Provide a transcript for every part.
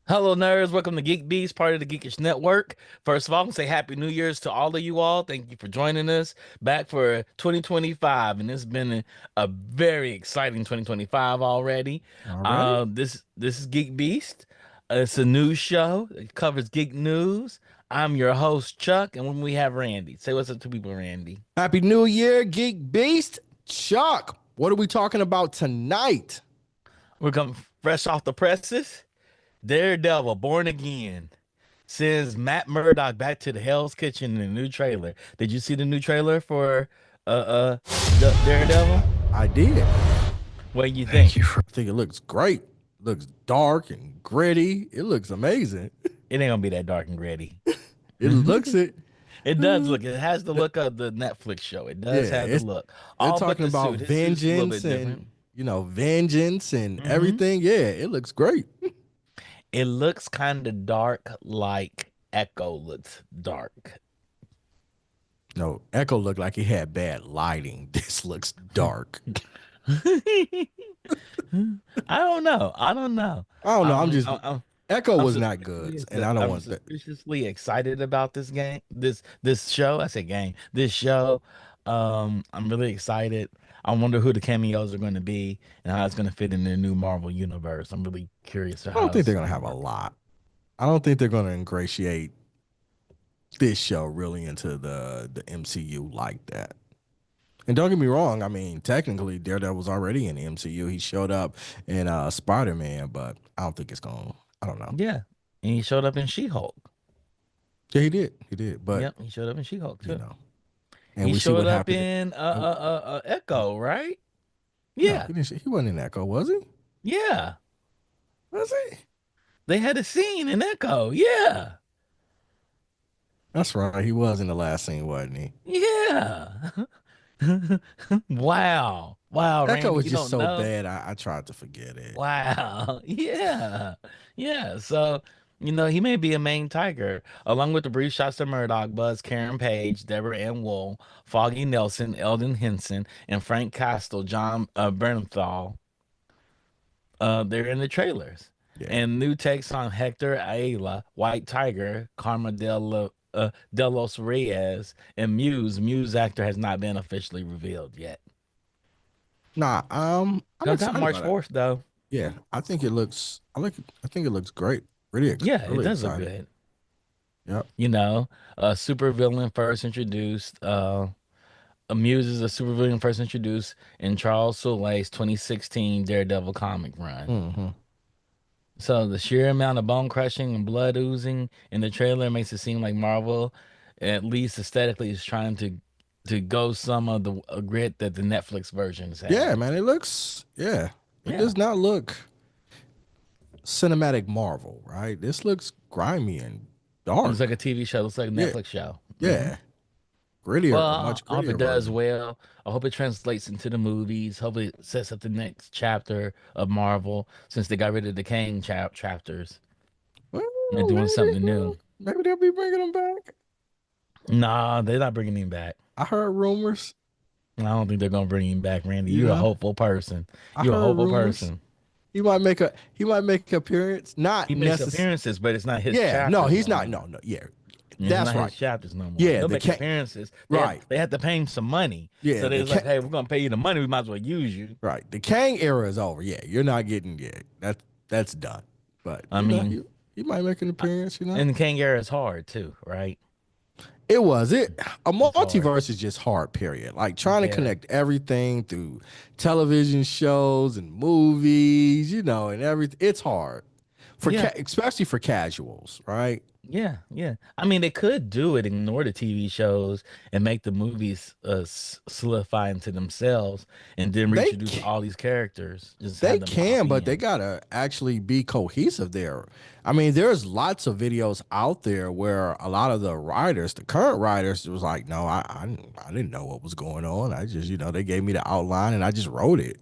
Hello, nerds. Welcome to GeekBeast, part of the Geekish Network. First of all, I'm going to say Happy New Year's to all of you all. Thank you for joining us back for 2025. And it's been a very exciting 2025 already. Already? This is GeekBeast. It's a news show. It covers geek news. I'm your host, Chuck. And when we have Randy. Say what's up to people, Randy. Happy New Year, Geek Beast. Chuck, what are we talking about tonight? We're coming fresh off the presses. Daredevil, Born Again, sends Matt Murdock back to the Hell's Kitchen in a new trailer. Did you see the new trailer for Daredevil? I did. What do you think? I think it looks great. It looks dark and gritty. It looks amazing. It ain't gonna be that dark and gritty. It looks it. It does look. It has the look of the Netflix show. It does have the look. They're All but talking the about suit. His suit's a little bit vengeance different. and vengeance and everything. Yeah, it looks great. It looks kind of dark, like Echo looks dark. No, Echo looked like he had bad lighting. This looks dark. I don't know. I don't know. Echo was not good, and I don't want that. Suspiciously excited about this game, this show. I say game, this show. I'm really excited. I wonder who the cameos are going to be and how it's going to fit in the new Marvel universe. I'm really curious. I don't think they're going to have a lot. I don't think they're going to ingratiate this show really into the MCU like that. And don't get me wrong. I mean, technically, Daredevil was already in the MCU. He showed up in Spider-Man, but I don't think it's going to. I don't know. Yeah. And he showed up in She-Hulk. Yeah, he did. He did. But yep, he showed up in She-Hulk too. And he we showed see what up happened. in Echo, right? Yeah. No, he wasn't in Echo, was he? Yeah. Was he? They had a scene in Echo. Yeah. That's right. He was in the last scene, wasn't he? Yeah. Wow. Wow, Echo Randy, was you just don't so know? bad. I tried to forget it. Wow. Yeah. Yeah. So, he may be a main tiger, along with the brief shots of Murdoch, Buzz, Karen Page, Deborah Ann Wool, Foggy Nelson, Eldon Henson, and Frank Castle, John Bernthal. They're in the trailers. Yeah. And new takes on Hector Ayala, White Tiger, Karma Delos Reyes, and Muse. Muse actor has not been officially revealed yet. Nah, I'm Sometime March 4th, though. Yeah, I think it looks. I think it looks great. Really, it does look good. Yep. A supervillain first introduced. Muse is a supervillain first introduced in Charles Soule's 2016 Daredevil comic run. Mm-hmm. So the sheer amount of bone crushing and blood oozing in the trailer makes it seem like Marvel, at least aesthetically, is trying to go some of the grit that the Netflix versions have. Yeah, man, it looks. Yeah, it does not look cinematic Marvel, right? This looks grimy and dark. It's like a TV show. It's like a Netflix show. Yeah. Grittier, much grittier. I hope it does well. I hope it translates into the movies. Hopefully it sets up the next chapter of Marvel since they got rid of the Kang chapters. Well, they're doing something new. Maybe they'll be bringing them back. Nah, they're not bringing him back. I heard rumors. I don't think they're going to bring him back, Randy. You're a hopeful person. You're a hopeful person. he might make an appearance. Not He makes necessarily. appearances, but it's not his Yeah, no, chapters he's no not. more. No, no, yeah, It's that's not right. his chapters no more. Yeah, He'll the make king. appearances. Right. They have to pay him some money. Yeah, So they the was like, king. hey, we're gonna pay you the money. We might as well use you. Right, the Kang era is over. Yeah, you're not getting. Yeah, that's done. But I mean, he might make an I- appearance. and Kangara is hard too, right? It was it. A It's hard. multiverse is just hard. Period. Like trying to Yeah. connect everything through television shows and movies, and everything. It's hard Yeah. especially for casuals, right? Yeah, yeah. I mean, they could do it, ignore the TV shows, and make the movies solidify into themselves, and then They reintroduce c- all these characters. Just they have them pop can, but they in. gotta actually be cohesive there. I mean, there's lots of videos out there where a lot of the writers, the current writers, was like, no, I didn't know what was going on. I just, they gave me the outline and I just wrote it.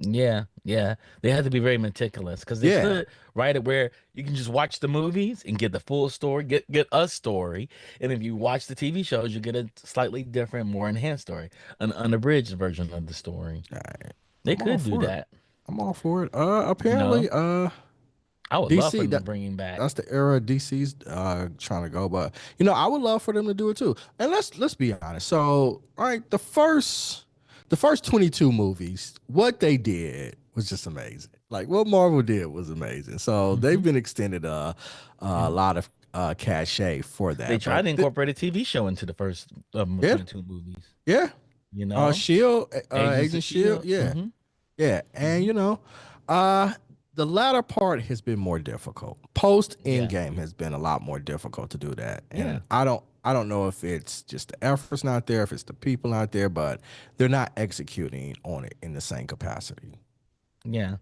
Yeah, yeah. They have to be very meticulous because they Yeah. could write it where you can just watch the movies and get the full story, get a story, and if you watch the TV shows, you get a slightly different, more enhanced story, an unabridged version of the story. All right. They I'm all could do for it. that, I'm all for it. you Apparently, know. I would love for DC, them to bring him back. that's the era DC's trying to go, but I would love for them to do it too. And let's be honest. So, all right, the first 22 movies, what they did was just amazing. Like what Marvel did was amazing. So they've Hmm. been extended a lot of cachet for They that. tried But to incorporate a TV show into the first yeah, 22 movies, yeah. you know? Shield, Agents of Agent Shield, Shield. yeah. Hmm. Yeah, and Hmm. uh, the latter part has been more difficult. Post Yeah. Endgame has been a lot more difficult to do that, and Yeah. I don't know if it's just the efforts not there, if it's the people not there, but they're not executing on it in the same capacity. Yeah.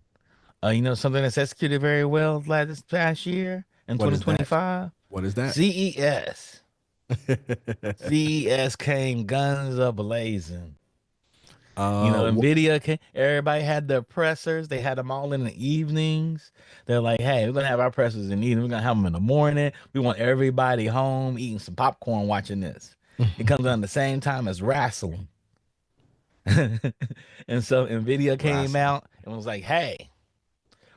Something that's executed very well last past year in What is that? 2025? What is that? CES. CES came guns a blazing. Wh- Nvidia came, everybody had their pressers. They had them all in the evenings. They're like, hey, we're gonna have our pressers in the evening. We're gonna have them in the morning. We want everybody home eating some popcorn watching this. It comes on the same time as wrestling. And so Nvidia came wrestling. out and was like, hey,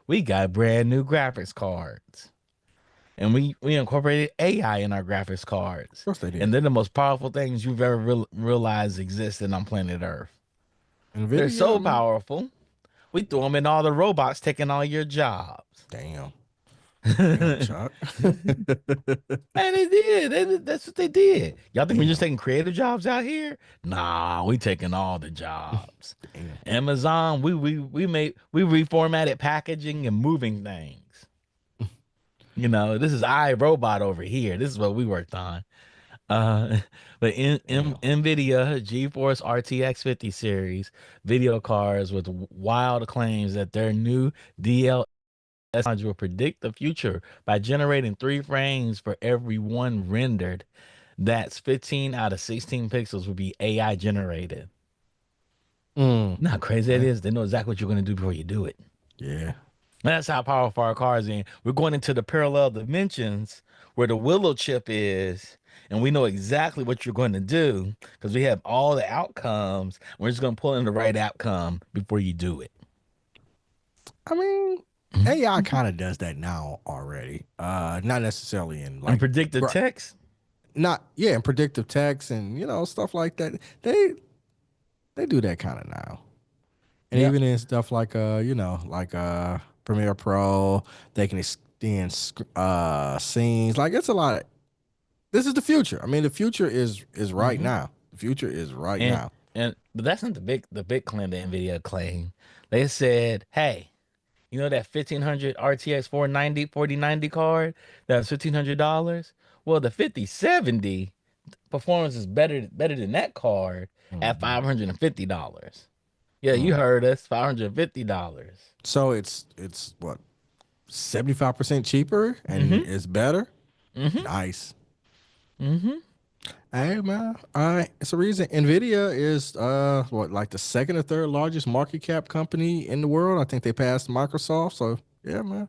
we got brand new graphics cards. And we incorporated AI in our graphics Of cards. course they And did. they're the most powerful things you've ever realized existed on planet Earth. They're Nvidia, so I mean, powerful. We threw them in all the robots taking all your jobs. damn, damn, And Chuck. they did. That's what they did. Y'all think we're just Damn, taking creative jobs out here? Nah, we taking all the jobs. damn. Amazon, we reformatted packaging and moving things. This is iRobot over here. This is what we worked on. Uh, but Damn. NVIDIA GeForce RTX 50 series video cards with wild claims that their new DLS technology will predict the future by generating 3 frames for every one rendered. That's 15 out of 16 pixels will be AI generated. Mm, You know how crazy that okay. is? They know exactly what you're going to do before you do it. Yeah. That's how powerful our cars are. We're going into the parallel dimensions where the willow chip is, and we know exactly what you're going to do because we have all the outcomes. We're just going to pull in the right outcome before you do it. I mean, AI Mhm. kind of does that now already. Not necessarily in And like, predictive right, text. not yeah, in predictive text and stuff like that. They do that kind of now, and Yep. even in stuff like like Premiere Pro, they can extend scenes. Like it's a lot. This is the future. I mean, the future is right Hmm. now. The future is right And now. but that's not the big claim that Nvidia claimed. They said, hey, that 1500 RTX 4090 card, that's $1,500. Well, the 5070 performance is better than that card at Mhm. $550. Yeah, you Mm. heard us, $550. So it's what 75% cheaper and Mm-hmm. it's better. Mm-hmm. Nice. Mm-hmm. Hey man, it's a reason Nvidia is what like the second or third largest market cap company in the world. I think they passed Microsoft. So yeah, man,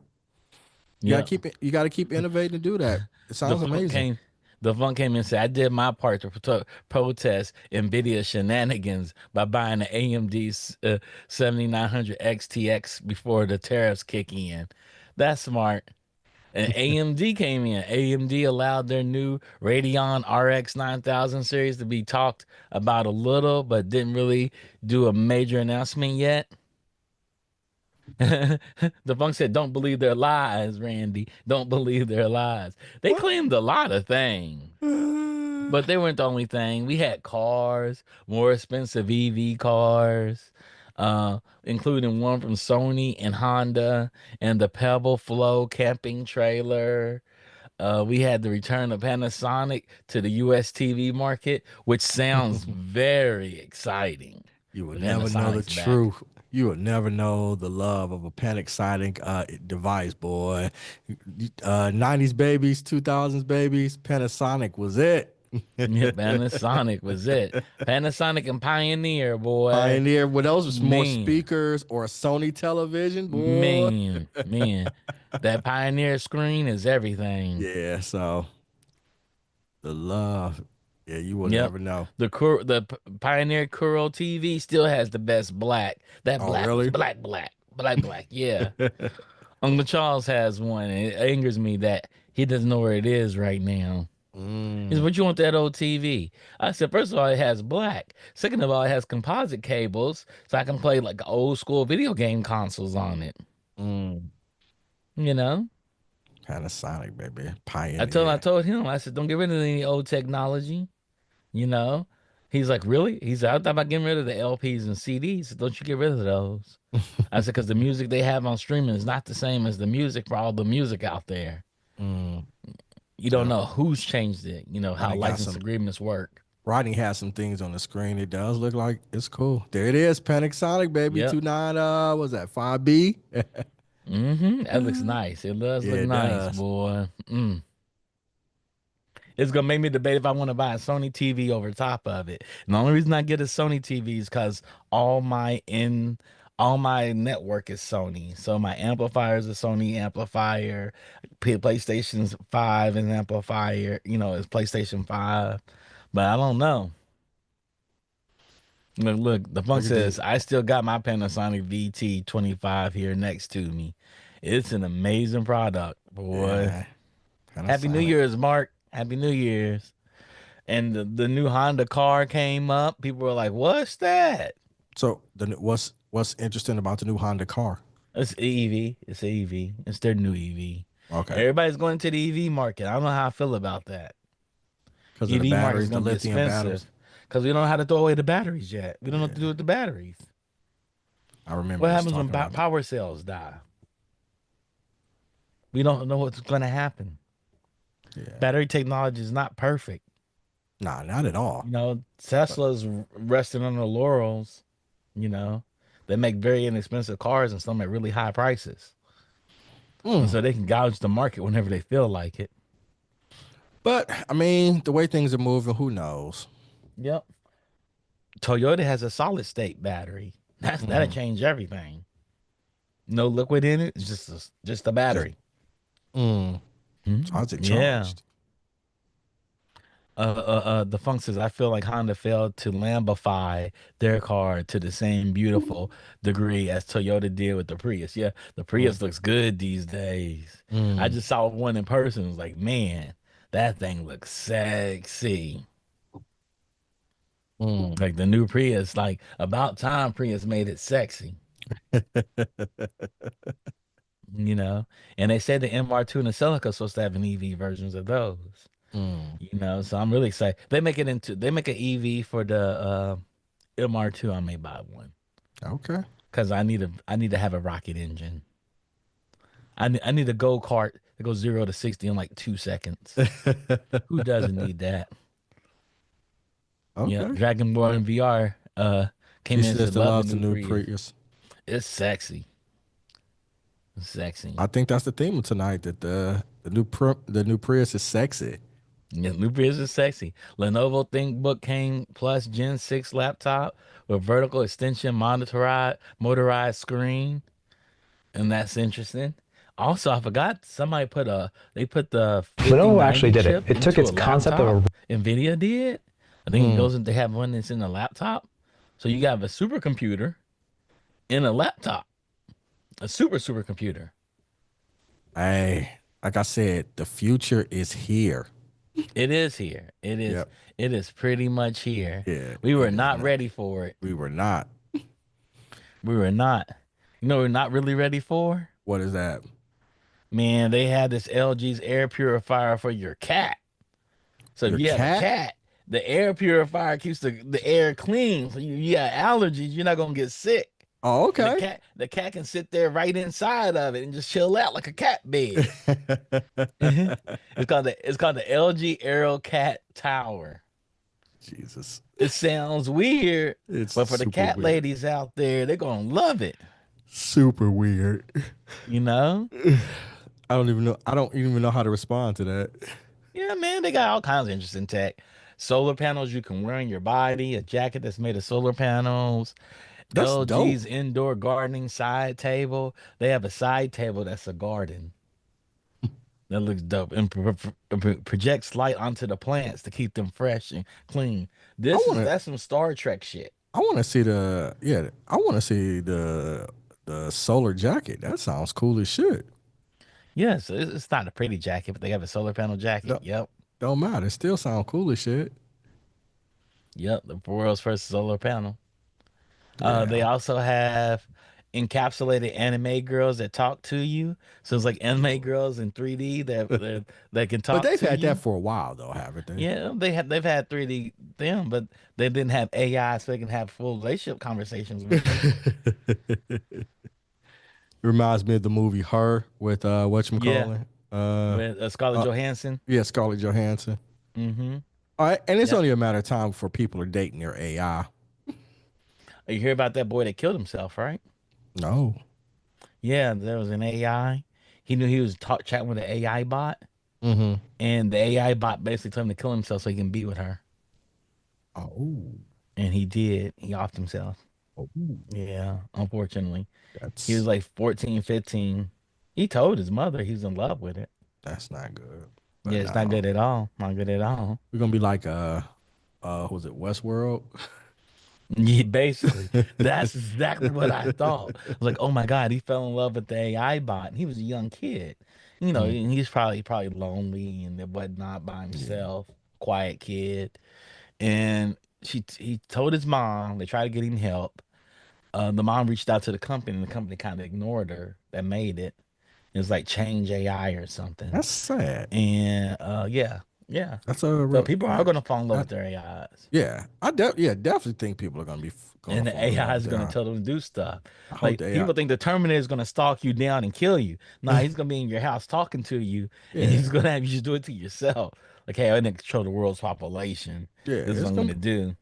Yeah. you gotta keep innovating to do that. It The sounds quote amazing. came. The funk came in and said, I did my part to protest NVIDIA shenanigans by buying the AMD 7900 XTX before the tariffs kick in. That's smart. And AMD came in. AMD allowed their new Radeon RX 9000 series to be talked about a little, but didn't really do a major announcement yet. The funk said, don't believe their lies, Randy. Don't believe their lies. They What? claimed a lot of things. But they weren't the only thing. We had cars, more expensive EV cars, including one from Sony and Honda, and the Pebble Flow camping trailer. We had the return of Panasonic to the US TV market, which sounds very exciting. You will The never know the Panasonic's back. truth. You will never know the love of a panic exciting device, boy. 90s babies, 2000s babies, Panasonic was it. Yeah, Panasonic was it. Panasonic and Pioneer, boy. Pioneer, what else was more Man. speakers or a Sony television, boy? Man, that Pioneer screen is everything. Yeah, so the love. Yeah, you will Yep. never know. Pioneer Kuro TV still has the best black. That Oh, black was really? black. Yeah. Uncle Charles has one, and it angers me that he doesn't know where it is right now. He said, Mm, "What you want that old TV?" I said, "First of all, it has black. Second of all, it has composite cables, so I can play like old school video game consoles on it. mm. You know." Panasonic, baby. I Pioneer. told him, I said, "Don't get rid of any old technology." You know, he's like, "Really?" He said, "I thought about getting rid of the LPs and CDs. Don't you get rid of those?" I said, "Because the music they have on streaming is not the same as the music for all the music out there. Mm, You don't yeah. know who's changed it. You know how Rodney got license some. agreements work." Rodney has some things on the screen. It does look like it's cool. There it is, Panasonic, baby. Yep. 29. Was that 5B? That looks nice. It does Yeah, look it nice, does. boy. It's gonna make me debate if I want to buy a Sony TV over top of it. And the only reason I get a Sony TV is because all my network is Sony. So my amplifier is a Sony amplifier. PlayStation's 5 is an amplifier, it's PlayStation 5. But I don't know. Look, the funk Look at says the I still got my Panasonic VT25 here next to me. It's an amazing product, boy. yeah, Happy New Panasonic. Year's, Mark. Happy New Year's. And the new Honda car came up. People were like, "What's that?" So what's interesting about the new Honda car? It's EV. It's EV. It's their new EV. Okay, Everybody's going to the EV market. I don't know how I feel about that. because of the EV market is batteries, the going to be lithium batteries. expensive because we don't know how to throw away the batteries yet. We don't know what to do Yeah, with the batteries. I remember What us happens when talking about it. power cells die? We don't know what's going to happen. Yeah, Battery technology is not perfect. nah, not at all. But Tesla's resting on the laurels. You know, they make very inexpensive cars and some at really high prices. And mm, so they can gouge the market whenever they feel like it. but I mean, the way things are moving, who knows? Yep. Toyota has a solid state battery. That'll Mm, change everything. No liquid in it. It's just a just battery. mm. So how's it Yeah. charged? The funk says I feel like Honda failed to lambify their car to the same beautiful degree as Toyota did with the Prius. Yeah, the Mm, Prius looks good these days. I mm, just saw one in person. It was like, man, that thing looks sexy. mm. Like the new Prius, like about time Prius made it sexy, you know. And they said the MR2 and the Celica are supposed to have an EV versions of those, Mm, So I'm really excited. They make an EV for the MR2. I may buy one okay. because I need to have a rocket engine. I need a go kart that goes 0 to 60 in like 2 seconds. Who doesn't need that? Yeah, Okay. Dragonborn VR She came in and says said she love the loves the new new Prius. Prius. It's sexy. It's sexy. I think that's the theme of tonight. That the new Prius is sexy. Yeah, new Prius is sexy. Lenovo ThinkBook King Plus Gen 6 laptop with vertical extension motorized screen. And that's interesting. Also, I forgot somebody put a they put the You know who actually 5090 did it? chip It took into a its concept of laptop. a Nvidia did. I think it Mm. goes into have one that's in a laptop. So you got a supercomputer in a laptop, a supercomputer. Hey, like I said, the future is here. It is here. Yep. It is pretty much here. Yeah, We were it is not not. ready for it. We were not. We were not. You know, we're not really ready for. What is that? Man, they had this LG's air purifier for your cat. So if Your you have a cat? cat, the air purifier keeps the air clean. So you got allergies, you're not gonna get sick. Oh, And okay. the cat can sit there right inside of it and just chill out like a cat bed. It's called the LG Aero Cat Tower. Jesus. It sounds weird, It's but for the super cat weird. ladies out there, they're gonna love it. Super weird. You know? I don't even know. I don't even know how to respond to that. Yeah, man, they got all kinds of interesting tech. Solar panels you can wear on your body, a jacket that's made of solar panels, That's dope. LG's indoor gardening side table. They have a side table that's a garden. That looks dope and projects light onto the plants to keep them fresh and clean. I want to. That's some Star Trek shit. I want to see the. Yeah, I want to see the solar jacket. That sounds cool as shit. Yes, it's not a pretty jacket, but they have a solar panel jacket. Don't, Yep, don't matter. It still sound cool as shit. yep, the world's first solar panel. They Yeah. also have encapsulated anime girls that talk to you. So it's like anime girls in 3D that can But talk they've to had that you. for a while though, haven't they? Yeah, they've had 3D them, but they didn't have AI so they can have full relationship conversations with you. Reminds me of the movie Her with Yeah, whatchamacallit? Uh with Scarlett uh Johansson. yeah, Scarlett Johansson. Mm-hmm. All right, and it's Yep. only a matter of time before people are dating their AI. You hear about that boy that killed himself, right? No. Yeah, there was an AI. He knew he was chatting with an AI bot, Mm-hmm. and the AI bot basically told him to kill himself so he can be with her. Oh. And he did. He offed himself. Oh. Yeah, unfortunately. He was That's like 14, 15. He told his mother he was in love with it. that's not good. Yeah, But it's not no. good at all. Not good at all. We're gonna be like was it Westworld? Yeah, basically. That's exactly what I thought. I was like, oh my God, he fell in love with the AI bot. And he was a young kid. You know, Mm, and he's probably lonely and whatnot by yeah. himself, quiet kid. And he told his mom, they tried to get him help. The mom reached out to the company, and the company kind of ignored her that made it. It was like Change AI or something. That's sad. And yeah, yeah. That's a So real people are yeah. gonna fall in love I, with their AIs. yeah. definitely think people are gonna be gonna And the fall in love AI with is gonna that. tell them to do stuff. I hope Like they are. people think the Terminator is gonna stalk you down and kill you. Nah, he's gonna be in your house talking to you, and he's Yeah. gonna have you just do it to yourself. Like, hey, I didn't control the world's population. Yeah. This is what I'm gonna do.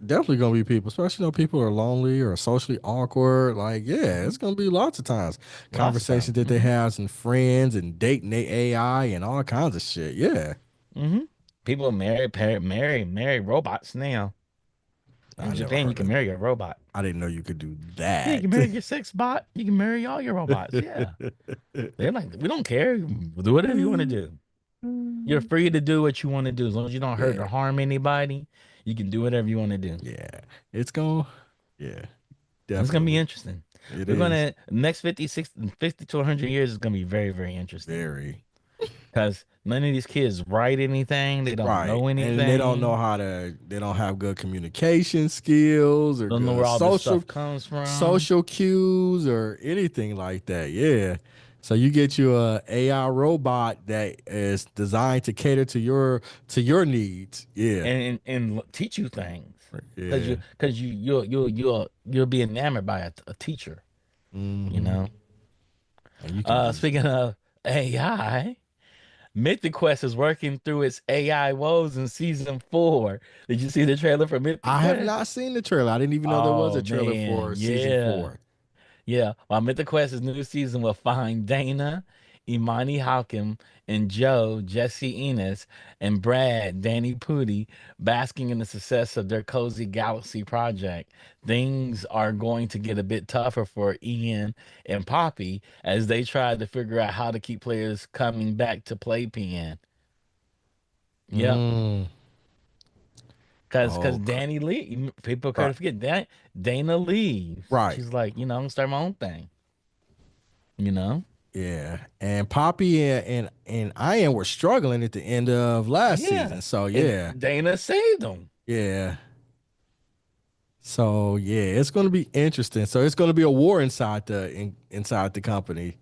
Definitely gonna be people, especially people are lonely or socially awkward. Like, yeah, Hmm. it's gonna be lots of times Lots of conversations time. that they Hmm. have and friends and dating their AI and all kinds of shit. Yeah, Hmm. People marry robots now. In I never Japan, you heard can of. marry a robot. I didn't know you could do Yeah, you that. can marry your sex bot. You can marry all your robots. Yeah. They're like, we don't care. Do whatever you want to do. You're free to do what you want to do. As long as you don't hurt Yeah, or harm anybody, you can do whatever you want to do. yeah, it's gonna. Yeah, It's gonna be definitely, interesting. it We're is gonna next 50, 60, 50 to 100 years is gonna be very, very interesting. very Because none of these kids write anything. They don't right, know and they don't know anything. how to. They don't have good communication skills or Don't know good where all this stuff comes from. social cues or anything like that. Yeah. So you get you a AI robot that is designed to cater to your needs. Yeah. And teach you things. Yeah. You'll be enamored by a teacher, you Hmm. know. And you can just Speaking of AI, Mythic Quest is working through its AI woes in season 4. Did you see the trailer for Mythic I have Quest? not seen the trailer. I didn't even know there was a Oh trailer man, for season yeah. 4. Yeah. Mythic Quest's new season will find Dana Imani Halkim, and Joe, Jesse Enos, and Brad, Danny Pudi, basking in the success of their Cozy Galaxy project. Things are going to get a bit tougher for Ian and Poppy as they try to figure out how to keep players coming back to Playpen. Yep. Mm. Cause Oh, Danny Lee, people could right, forget that Dana leaves. right. She's like, I'm gonna start my own thing. You know? Yeah, and Poppy and Ian were struggling at the end of last Yeah. season. So And yeah, Dana saved them. yeah. So yeah, it's going to be interesting. So it's going to be a war inside the company.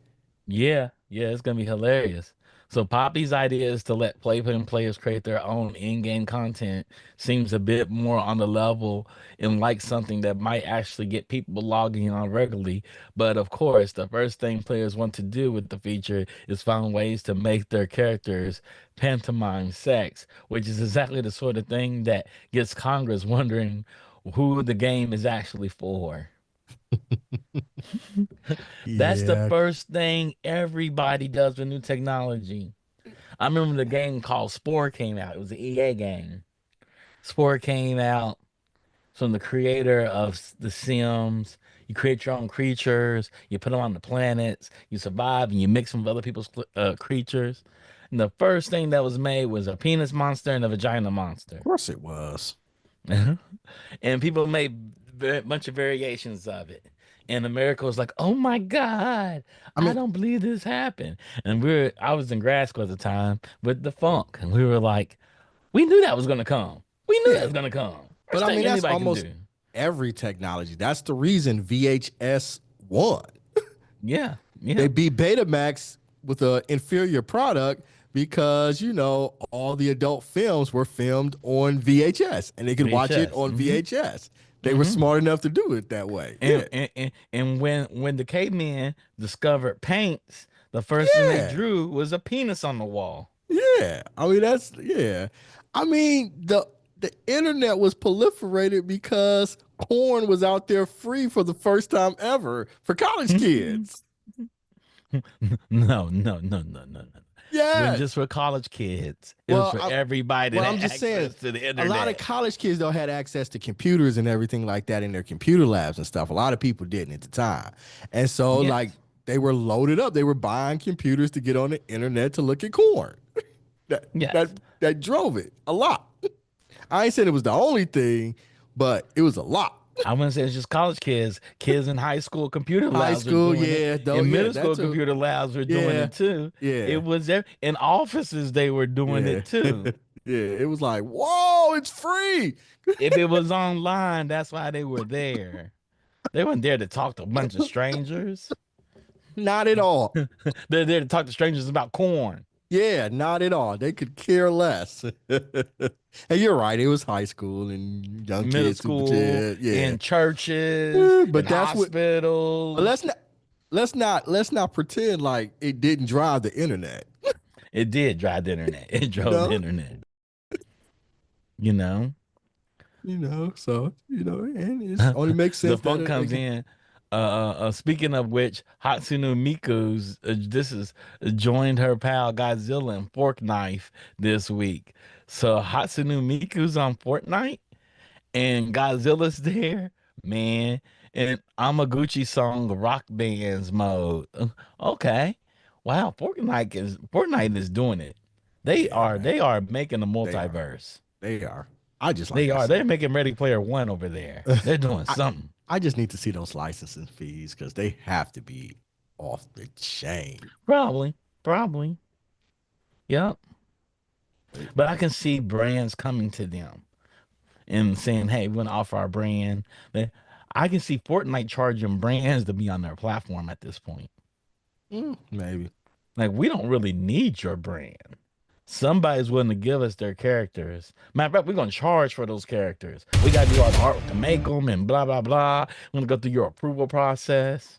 Yeah, yeah, it's gonna be hilarious. So Poppy's idea is to let playpen players create their own in-game content. Seems a bit more on the level and like something that might actually get people logging on regularly. But of course, the first thing players want to do with the feature is find ways to make their characters pantomime sex, which is exactly the sort of thing that gets Congress wondering who the game is actually for. That's the Yeah, first thing everybody does with new technology. I remember the game called Spore came out. It was an EA game. Spore came out from the creator of The Sims. You create your own creatures, you put them on the planets, you survive, and you mix them with other people's creatures. And the first thing that was made was a penis monster and a vagina of monster. course it was. And people made a bunch of variations of it. And America was like, "Oh my God, I I mean, don't believe this happened." And I was in grad school at the time with the funk, and we were like, "We knew that was gonna come. We knew that yeah, was gonna come. but Worst I thing mean that's anybody can almost do." every technology. That's the reason VHS won. Yeah, They yeah, beat Betamax with an inferior product because all the adult films were filmed on VHS and they could watch it VHS. on VHS. They were Hmm. smart enough to do it that way. And Yeah, when the cavemen discovered paints, the first thing they yeah, drew was a penis on the wall. yeah. I mean that's yeah. I mean the internet was proliferated because porn was out there free for the first time ever for college kids. No, no, no, no, no, no. It wasn't just Yes. for college kids. It was Well, for I, everybody Well, that I'm had just saying, access to the a lot of internet. college kids though had access to computers and everything like that in their computer labs and stuff. A lot of people didn't at the time, and so like Yes. they were loaded up. They were buying computers to get on the internet to look at corn. That that Yes. that drove it a lot. I ain't saying it was the only thing, but it was a lot. I wouldn't say it's just college kids. Kids in high school computer High labs were school, doing it. yeah, though, In yeah, middle that school too. computer labs were doing Yeah, it too. yeah, It was there in offices they were doing yeah, it too. yeah. It was like, whoa, it's free. If it was online, that's why they were there. They weren't there to talk to a bunch of strangers. Not at all. They're there to talk to strangers about corn. Yeah, not at all. They could care less. And you're right. It was high school and young Middle kids who, school, yeah, yeah. in churches, in But that's what. But hospitals. let's not pretend like it didn't drive the internet. It did drive the internet. It You drove the know, internet, you know. So and it only makes The sense that funk comes again. in. Speaking of which, Hatsune Miku's this is joined her pal Godzilla and Fork Knife this week. So Hatsune Miku's on Fortnite and Godzilla's there, man. And Amaguchi song Rock Bands mode. Okay. Wow, Fortnite is doing it. They Yeah, are man, they are making a they are. multiverse. They are. I just like They I are. said. They're making Ready Player One over there. They're doing I something. I just need to see those licensing fees because they have to be off the chain. Probably. Probably. Yep. They- But I can see brands coming to them and saying, "Hey, we want to offer our brand." I can see Fortnite charging brands to be on their platform at this point. Maybe. Like, we don't really need your brand. Somebody's willing to give us their characters. Matter of fact, we're gonna charge for those characters. We gotta do all the art to make them and blah blah blah. We're gonna go through your approval process.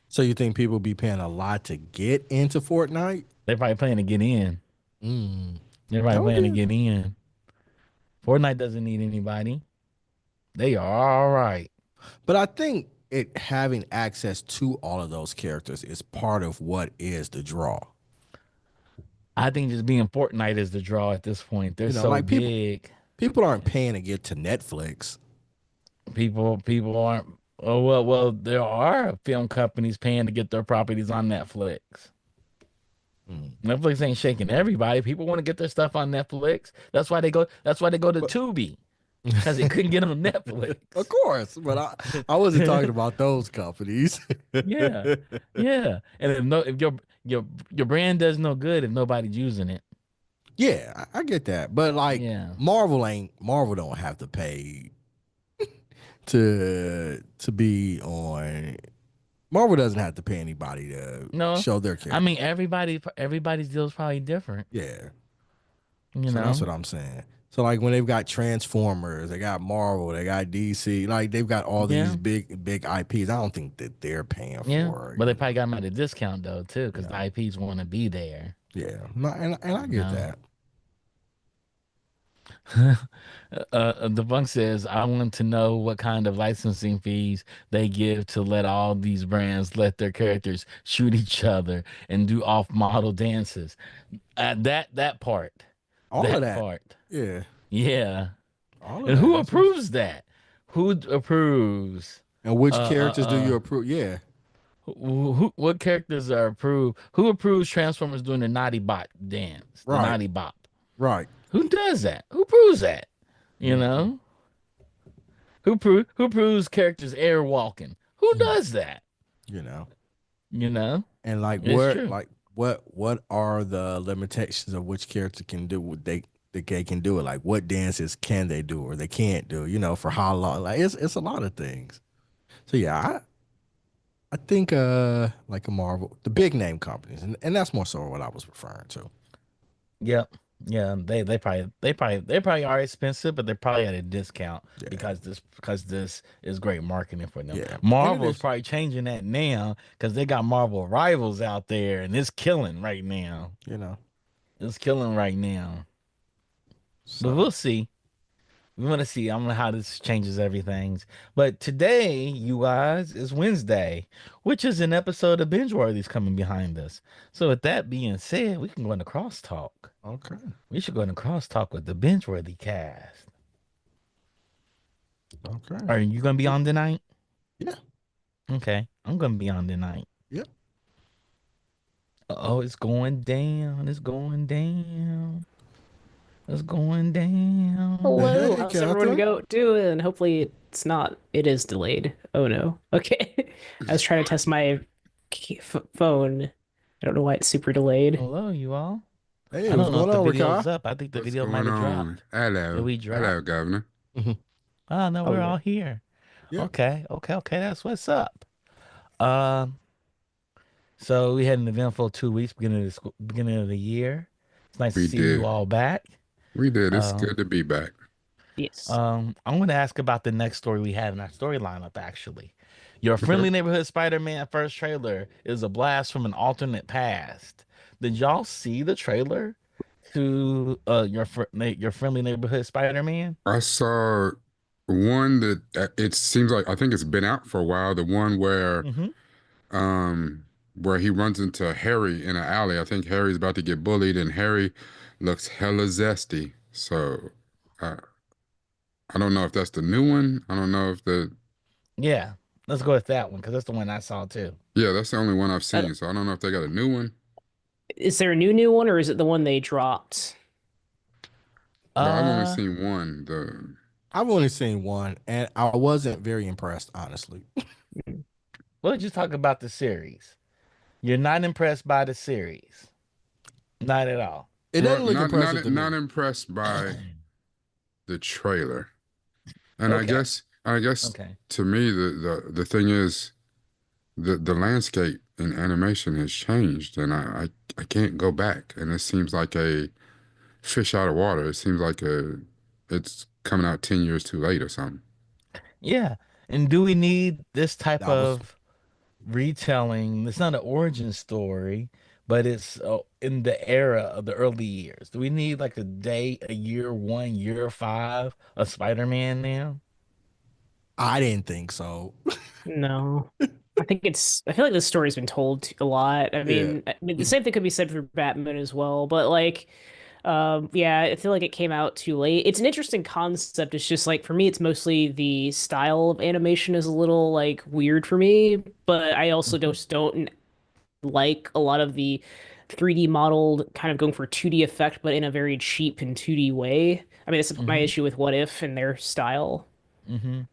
So you think people be paying a lot to get into Fortnite? They're probably planning to get in. Mm. They're probably That would planning to be get in. Fortnite doesn't need anybody. They are all right. But I think it having access to all of those characters is part of what is the draw. I think just being Fortnite is the draw at this point. They're You know, so like big. people aren't paying to get to Netflix. People aren't. Oh well. There are film companies paying to get their properties on Netflix. Mm. Netflix ain't shaking everybody. People want to get their stuff on Netflix. That's why they go. That's why they go to But Tubi because they couldn't get on of Netflix. course, but I wasn't talking about those companies. Yeah, yeah. And if no, if your brand does no good if nobody's using it. Yeah, I get that. But like Yeah. Marvel don't have to pay to be on. Marvel doesn't have to pay anybody to No, show their I mean character. everybody's deal is probably different. Yeah. You So that's know. what I'm saying. So like when they've got Transformers, they got Marvel, they got DC, like they've got all these Yeah. big IPs. I don't think that they're paying Yeah. for, But they probably got them at a discount though too, you because the know. IPs want to be there. Yeah. No, and I You get know. that. The bunk says, I want to know what kind of licensing fees they give to let all these brands let their characters shoot each other and do off-model dances. That part, All of that that. part, Yeah. yeah. All of And that. who That's what's approves that? Who approves? and which Uh, uh, characters do you uh. approve? Yeah. What characters are approved? Who approves Transformers doing the naughty bot dance, the Right. naughty bop? Right. Who does that? Who proves that? You Mm-mm. know? Who proves characters air walking? Who Mm. does that? You know. You know? And like It's true. what are the limitations of which character can do what they can do it? Like what dances can they do or they can't do? You know, for how long? Like it's a lot of things. So yeah, I think like a Marvel, the big name companies, and that's more so what I was referring to. Yep. Yeah, they probably are expensive, but they're probably at a discount Yeah, because this is great marketing for them. yeah, and it Marvel is is. probably changing that now because they got Marvel Rivals out there and it's killing right now. You know, It's killing right now. But so we'll see. We want to see. I don't know how this changes everything. But today, you guys, is Wednesday, which is an episode of Binge Worthy's coming behind us. So with that being said, we can go into crosstalk. okay, We should go into crosstalk with the Binge Worthy cast. okay, Are you gonna be yeah, on tonight? yeah, Okay, I'm gonna be on tonight. yeah. Oh, it's going down. It's going down. It's going down. Hello, Hey, how's everyone Catherine. go doing? Hopefully it's not. It is delayed. Oh no. Okay. I was trying to test my phone. I don't know why it's super delayed. Hello, you all. Hey, I what's don't know if going the on, video's Rikai? up. I think the What's video might going have on? dropped. Did Hello. we drop? Hello, Governor. Mhm. Oh no, we're all Oh, here. Yeah. Okay. That's what's up. Um, so we had an eventful 2 weeks beginning of the year. It's nice to We see you did. all back. We did. It's Um, good to be back. yes. I'm going to ask about the next story we have in our story lineup. Actually, your Okay. friendly neighborhood Spider-Man first trailer is a blast from an alternate past. Did y'all see the trailer to your friendly neighborhood Spider-Man? I saw one that it seems like I think it's been out for a while. The one Mm-hmm. where he runs into Harry in an alley. I think Harry's about to get bullied, and Harry looks hella zesty. So I I don't know if that's the new one. I don't know if the Yeah, let's go with that one because that's the one I saw too. yeah, that's the only one I've Uh, seen. So I don't know if they got a new one. is there a new one or is it the one they dropped? But I've only Uh, seen one. The I've only seen one, and I wasn't very impressed, honestly. we'll just talk about the series. You're not impressed by the series, not at all. It well, doesn't look impressive to not me. impressed by the trailer. And Okay, I guess okay. to me the thing is the landscape in animation has changed and I can't go back. And it seems like a fish out of water. It seems like it's coming out 10 years too late or something. Yeah, and do we need this type That was of retelling? It's not an origin story, but it's in the era of the early years. Do we need like a year one, year five of Spider-Man now? I didn't think so. No. I feel like this story's been told a lot. Yeah. I mean the same thing could be said for Batman as well, but like yeah, I feel like it came out too late. It's an interesting concept. It's just like for me it's mostly the style of animation is a little like weird for me, but I also Mhm. don't like a lot of the 3D modeled kind of going for 2D effect, but in a very cheap and 2D way. I mean, that's my Mhm. issue with What If and their style. Mhm.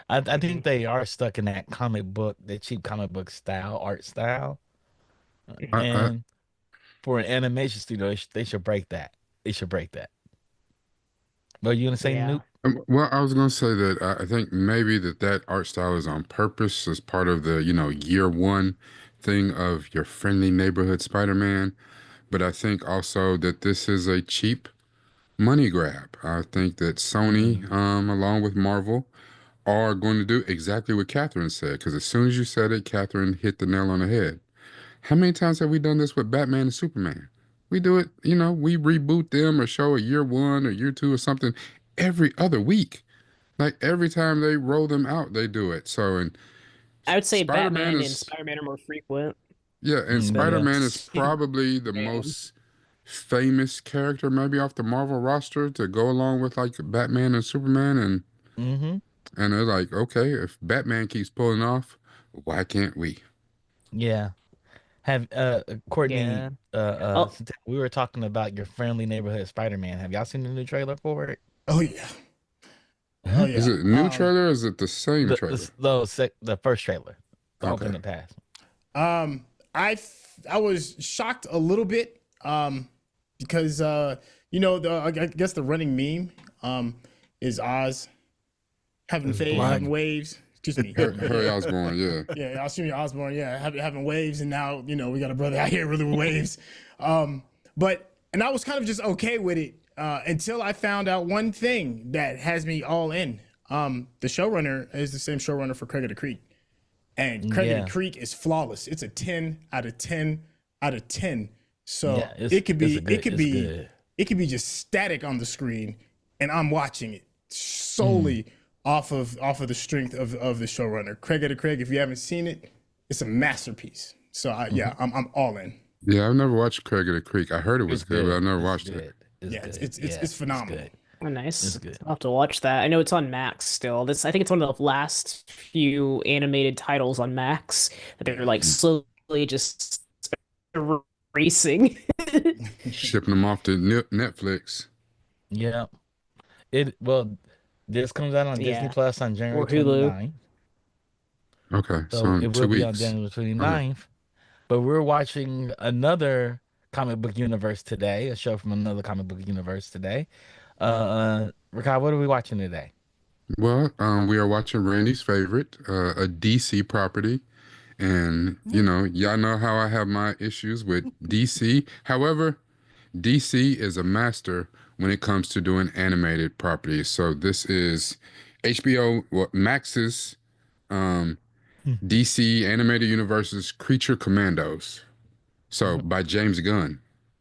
I Mhm. think they are stuck in that comic book, the cheap comic book style, art style. Mhm. I And for an animation studio, they should break that. They should break that. But you gonna say Yeah. Nuke? well, I was gonna say that I think maybe that art style is on purpose as part of the year one thing of your friendly neighborhood Spider-Man. But I think also that this is a cheap money grab. I think that Sony, Mm. along with Marvel, are going to do exactly what Catherine said. Because as soon as you said it, Catherine hit the nail on the head. How many times have we done this with Batman and Superman? We do it, we reboot them or show a year one or year two or something every other week. Like every time they roll them out, they do it. So, and I would say Spider Man Batman and is, Spider-Man are more frequent, yeah, and Spider Yeah. Man is but probably the man. most famous character maybe off the Marvel roster to go along with like Batman and Superman. Mm-hmm. And they're like, okay, if Batman keeps pulling off, why can't we? Yeah. Have Courtney Yeah. Oh, since we were talking about your friendly neighborhood Spider-Man. Have y'all seen the new trailer for it? Oh yeah. Oh Huh? Is yeah. it a new trailer or is it the same trailer? The first trailer, the Okay. alternate pass. Um, I was shocked a little bit because I guess the running meme is Oz It's black. having waves. Excuse me. Harry Osborn, yeah. Yeah, Jimmy Osborne. Yeah, having waves, and now we got a brother out here really with waves. But I was kind of just okay with it until I found out one thing that has me all in. The showrunner is the same showrunner for Craig of the Creek, and Craig of the Yeah. Creek is flawless. It's a 10 out of 10 out of 10. So Yeah, it could be it's good. it could be just static on the screen, and I'm watching it Mm. solely off of the strength of the showrunner. Craig of the Craig, if you haven't seen it, it's a masterpiece. So Mhm. I'm all in. Yeah, I've never watched Craig of the Creek. I heard it was It's good, but I good. never It's watched it. good. It's Yeah, good. Yeah, it's it's phenomenal. good. oh, nice. It's good. I'll have to watch that. I know it's on Max still. I think it's one of the last few animated titles on Max that they're like slowly just erasing. Shipping them off to Netflix. Yeah. This comes out on Disney Yeah. Plus on January Or Hulu. 29th. Okay, so So it in will two be on weeks. January Okay. 29th. But we're watching another comic book universe today, a show from another comic book universe today. Rikai, what are we watching today? Well, we are watching Randy's favorite, a DC property. And, y'all know how I have my issues with DC. However, DC is a master when it comes to doing animated properties. So this is HBO, Max's um, DC Animated Universe's Creature Commandos. So Mhm. by James Gunn.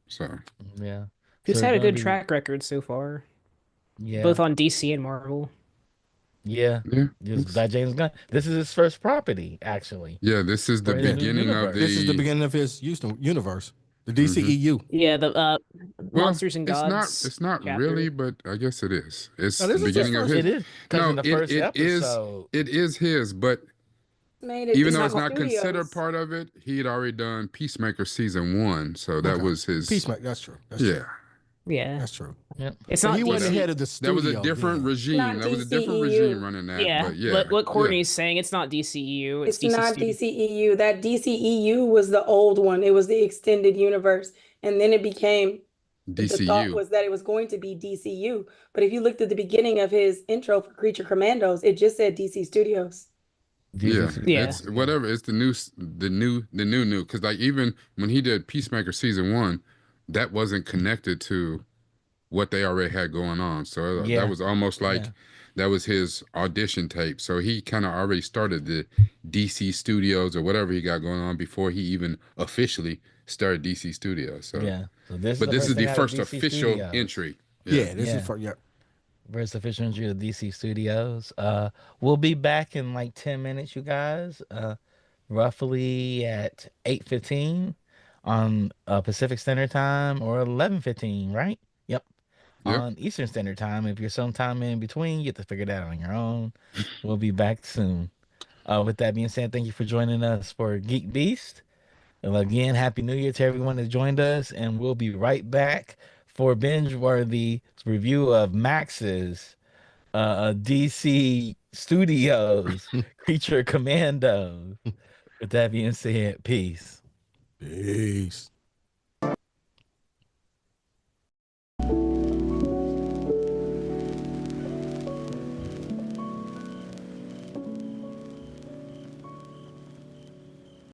So Yeah. Who's So we're had a gonna good be track record so far, yeah. both on DC and Marvel. Yeah. yeah, Just by James Gunn. This is his first property, actually, this is the for his new beginning of This is universe. the the. beginning of his Houston universe, the Mhm. DCEU. Yeah, the Well, Monsters and it's not. Gods It's not really, chapter. but I guess it is. It's Now, the this is his beginning of first. his. It is because in No, the it first it is. episode, It is his, but Made at even It's though DC not. it's not considered Studios. part of it, he had already done Peacemaker season one, so that Okay, was his. Peacemaker. That's true. That's Yeah, true. Yeah, That's true. yep. it's But not he but wasn't that, ahead DC. of the that was a studio different then. regime. Not That was a different regime DCEU. running that. Yeah, But yeah, what yeah, Courtney's saying, it's not DCEU. It's It's DC not Studio. DCEU. That DCEU was the old one. It was the extended universe. And then it became, the thought DCU. was that it was going to be DCU. But if you looked at the beginning of his intro for Creature Commandos, it just said DC Studios. Yeah, DC Yeah, it's yeah. whatever. It's the new. Because like even when he did Peacemaker season one, that wasn't connected to what they already had going on. So that Yeah. was almost like Yeah. that was his audition tape. So he kind of already started the DC Studios or whatever he got going on before he even officially started DC Studios. So, Yeah. So this is but the this first is thing the out of first DC official Studios. entry. Yeah. Yeah, this is Yeah. for yeah. First official entry of DC Studios. We'll be back in like 10 minutes, you guys. Roughly at 8:15 on Pacific Standard Time or 11:15, right? Yep. Yep. On Eastern Standard Time. If you're sometime in between, you have to figure that out on your own. We'll be back soon. With that being said, thank you for joining us for Geek Beast. And again, Happy New Year to everyone that joined us. And we'll be right back for binge worthy review of Max's DC Studios Creature Commandos. With that being said, peace. Peace.